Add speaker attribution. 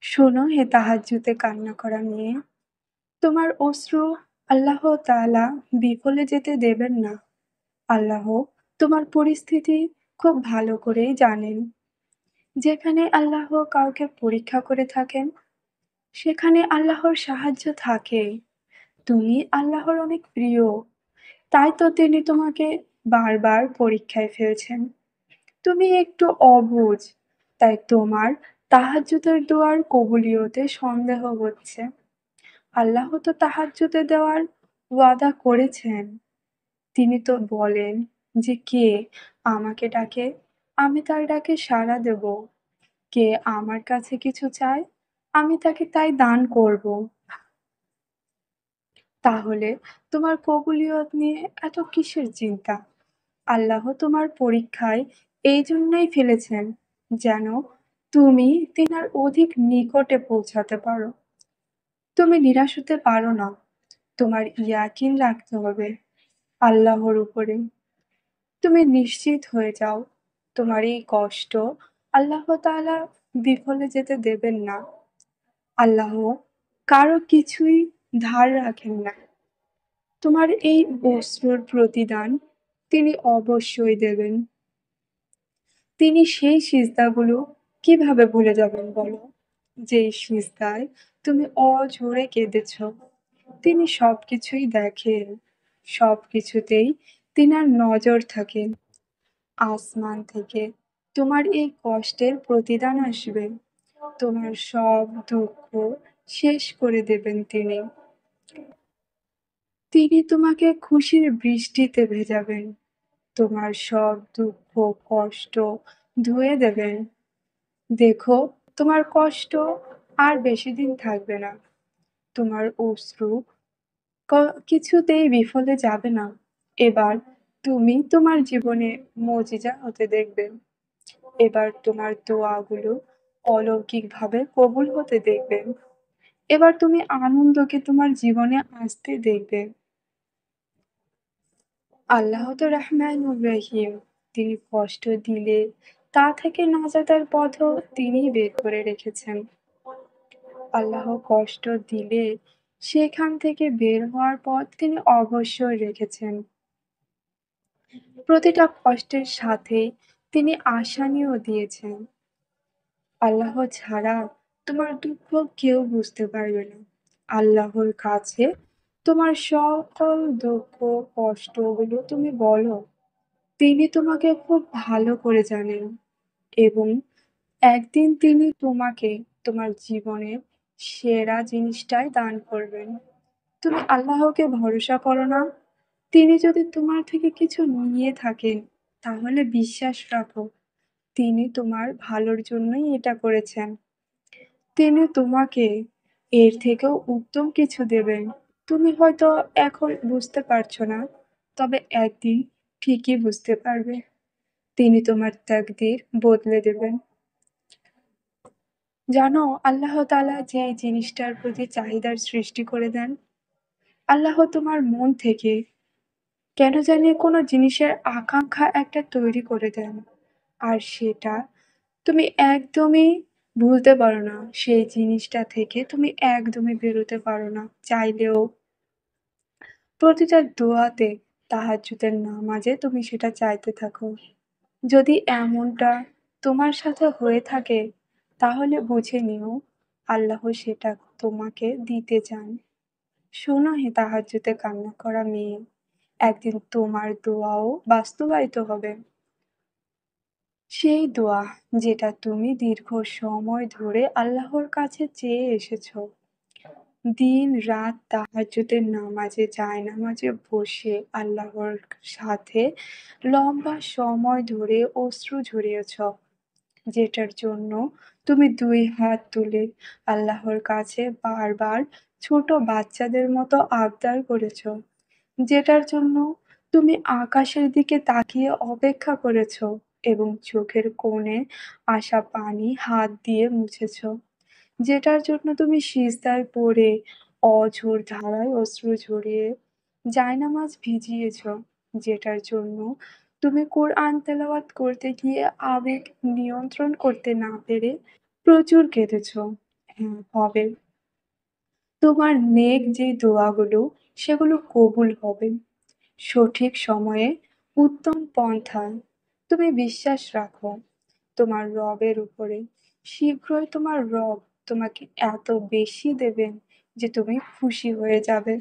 Speaker 1: শোনো হে তাহাজ্জুদে কান্না করা মেয়ে, তোমার অশ্রু আল্লাহ তাআলা বিফলে যেতে দেবেন না। আল্লাহ তোমার পরিস্থিতি খুব ভালো করেই জানেন। যেখানে আল্লাহ কাউকে পরীক্ষা করে থাকেন, সেখানে আল্লাহর সাহায্য থাকে। তুমি আল্লাহর অনেক প্রিয়, তাই তো তিনি তোমাকে বারবার পরীক্ষায় ফেলছেন। তুমি একটু অবুঝ, তাই তোমার তাহাজ্জুদের দোয়ার কবুলিয়তে সন্দেহ হচ্ছে। আল্লাহ তো তাহাজ্জুদে দেওয়ার ওয়াদা করেছেন। তিনি তো বলেন যে কে আমাকে ডাকে, আমি তার ডাকে সাড়া দেব। কে আমার কাছে কিছু চায়, আমি তাকে তাই দান করব। তাহলে তোমার কবুলিয়ত নিয়ে এত কিসের চিন্তা? আল্লাহ তোমার পরীক্ষায় এই জন্যই ফেলেছেন, যেন তুমি তিনার অধিক নিকটে পৌঁছাতে পারো। তুমি নিরাশ হতে পারো না। তোমার ইয়াকিন রাখতে হবে আল্লাহর উপরে। তুমি নিশ্চিত হয়ে যাও, তোমার এই কষ্ট আল্লাহ তাআলা বিফলে যেতে দেবেন না। আল্লাহ কারো কিছুই ধার রাখেন না। তোমার এই অশ্রুর প্রতিদান তিনি অবশ্যই দেবেন। তিনি সেই সিজদাগুলো কিভাবে ভুলে যাবেন বলো? যেই সিজদায় তুমি অঝরে কেঁদেছ। তিনি সবকিছুই দেখেন, সবকিছুতেই তিনার নজর থাকে। আসমান থেকে তোমার এই কষ্টের প্রতিদান আসবে। তোমার সব দুঃখ শেষ করে দেবেন তিনি। তিনি তোমাকে খুশির বৃষ্টিতে ভেজাবেন। তোমার সব দুঃখ কষ্ট ধুয়ে দেবেন। দেখো, তোমার কষ্ট আর বেশি দিন থাকবে না। তোমার অশ্রু কিছুতেই বিফলে যাবে না। এবার তুমি তোমার জীবনে মজিজা হতে দেখবে। এবার তোমার দোয়াগুলো অলৌকিকভাবে কবুল হতে দেখবে। এবার তুমি আনন্দকে তোমার জীবনে আসতে দেখবে। আল্লাহ তো রহমানুর রহিম। তিনি কষ্ট দিলে তা থেকে নাজাতের পথও তিনিই বের করে রেখেছেন। আল্লাহ কষ্ট দিলে সেখান থেকে বের হওয়ার পথ তিনি অবশ্যই রেখেছেন। প্রতিটা কষ্টের সাথেই তিনি আসানিও দিয়েছেন। আল্লাহ ছাড়া তোমার দুঃখ কেউ বুঝতে পারবে না। আল্লাহর কাছে তোমার সকল দুঃখ কষ্টগুলো তুমি বলো। তিনি তোমাকে খুব ভালো করে জানেন এবং একদিন তিনি তোমাকে তোমার জীবনের সেরা জিনিসটাই দান করবেন। তুমি আল্লাহকে ভরসা করো না? তিনি যদি তোমার থেকে কিছু নিয়ে থাকেন, তাহলে বিশ্বাস রাখো তিনি তোমার ভালোর জন্যই এটা করেছেন। তিনি তোমাকে এর থেকেও উত্তম কিছু দেবেন। তুমি হয়তো এখন বুঝতে পারছো না, তবে একদিন ঠিকই বুঝতে পারবে। তিনি তোমার তাকদীর বদলে দেবেন। জানো, আল্লাহ তাআলা যে জিনিসটার প্রতি চাহিদার সৃষ্টি করে দেন, আল্লাহ তোমার মন থেকে কেন জানি কোনো জিনিসের আকাঙ্ক্ষা একটা তৈরি করে দেন। আর সেটা তুমি একদমই ভুলতে পারো না। সেই জিনিসটা থেকে তুমি একদমই বেরোতে পারো না চাইলেও। প্রতিটা দোয়াতে তাহাজ্জুদের নামাজে তুমি সেটা চাইতে থাকো। যদি এমনটা তোমার সাথে হয়ে থাকে, তাহলে বুঝে নিও আল্লাহ সেটা তোমাকে দিতে চান। শোনো হে তাহাজ্জুদে কান্না করা মেয়ে, একদিন তোমার দোয়াও বাস্তবায়িত হবে। সেই দোয়া যেটা তুমি দীর্ঘ সময় ধরে আল্লাহর কাছে চেয়ে এসেছো। দিন রাত তাহাজ্জুদের নামাজে জায়নামাজে বসে আল্লাহর সাথে লম্বা সময় ধরে অশ্রু ঝরিয়েছ। যেটার জন্য তুমি ২ হাত তুলে আল্লাহর কাছে বারবার ছোট বাচ্চাদের মতো আবদার করেছ। যেটার জন্য তুমি আকাশের দিকে তাকিয়ে অপেক্ষা করেছ এবং চোখের কোণে আসা পানি হাত দিয়ে মুছেছ। যেটার জন্য তুমি সিজদায় পড়ে অঝোর ধারায় অশ্রু ঝরিয়ে জায়নামাজ ভিজিয়েছ। যেটার জন্য তুমি কোরআন তেলাওয়াত করতে গিয়ে আবেগ নিয়ন্ত্রণ করতে না পেরে প্রচুর কেঁদেছ। হ্যাঁ, হবে। তোমার নেক যে দোয়াগুলো সেগুলো কবুল হবে। সঠিক সময়ে উত্তম পন্থায় তুমি বিশ্বাস রাখো তোমার রবের উপরে। শীঘ্রই তোমার রব তোমাকে এত বেশি দেবেন যে তুমি খুশি হয়ে যাবে।